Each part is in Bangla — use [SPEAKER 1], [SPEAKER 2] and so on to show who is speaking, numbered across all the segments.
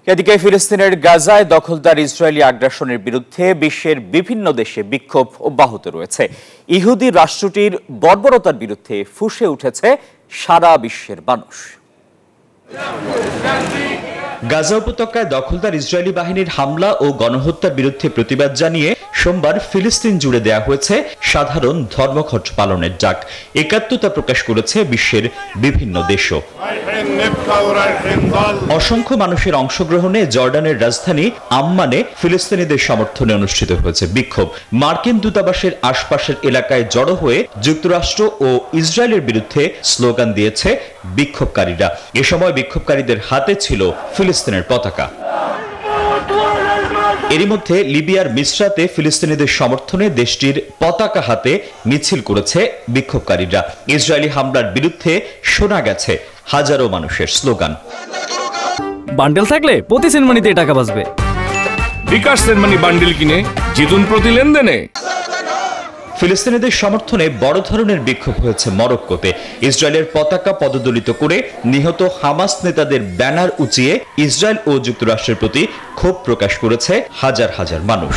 [SPEAKER 1] এদিকে ফিলিস্তিনের গাজায় দখলদার ইসরায়েলি আগ্রাসনের বিরুদ্ধে বিশ্বের বিভিন্ন দেশে বিক্ষোভ অব্যাহত রয়েছে। ইহুদি রাষ্ট্রটির বর্বরতার বিরুদ্ধে ফুঁসে উঠেছে সারা বিশ্বের মানুষ।
[SPEAKER 2] গাজা উপত্যকায় দখলদার ইসরায়েলি বাহিনীর হামলা ও গণহত্যার বিরুদ্ধে প্রতিবাদ জানিয়ে সোমবার ফিলিস্তিন জুড়ে দেয়া হয়েছে সাধারণ ধর্মঘট পালনের ডাক। একাত্মতা প্রকাশ করেছে বিশ্বের বিভিন্ন দেশও। অসংখ্য মানুষের অংশগ্রহণে জর্ডানের রাজধানী আম্মানে ফিলিস্তিনিদের সমর্থনে অনুষ্ঠিত হয়েছে বিক্ষোভ। মার্কিন দূতাবাসের আশপাশের এলাকায় জড়ো হয়ে যুক্তরাষ্ট্র ও ইসরায়েলের বিরুদ্ধে স্লোগান দিয়েছে বিক্ষোভকারীরা। এ সময় বিক্ষোভকারীদের হাতে ছিল ফিলিস্তিনের পতাকা। এরই মধ্যে লিবিয়ার মিসরাতে ফিলিস্তিনিদের সমর্থনে দেশটির পতাকা হাতে মিছিল করেছে বিক্ষোভকারীরা। ইসরায়েলি হামলার বিরুদ্ধে শোনা গেছে হাজারো মানুষের স্লোগান।
[SPEAKER 3] বান্ডেল থাকলে প্রতি সেনমানিতে টাকা বাঁচবে।
[SPEAKER 4] বিকাশ সেনমানি বান্ডেল কিনে জিতুন প্রতি লেনদেনে।
[SPEAKER 2] ফিলিস্তিনিদের সমর্থনে বড় ধরনের বিক্ষোভ হয়েছে মরক্কোতে। ইসরায়েলের পতাকা পদদলিত করে নিহত হামাস নেতাদের ব্যানার উঁচিয়ে ইসরায়েল ও যুক্তরাষ্ট্রের প্রতি ক্ষোভ প্রকাশ করেছে হাজার হাজার মানুষ।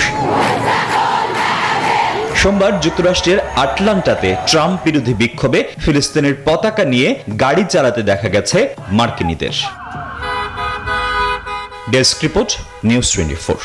[SPEAKER 2] সোমবার যুক্তরাষ্ট্রের আটলান্টাতে ট্রাম্প বিরোধী বিক্ষোভে ফিলিস্তিনের পতাকা নিয়ে গাড়ি চালাতে দেখা গেছে মার্কিনীদের। Desk report, news 24।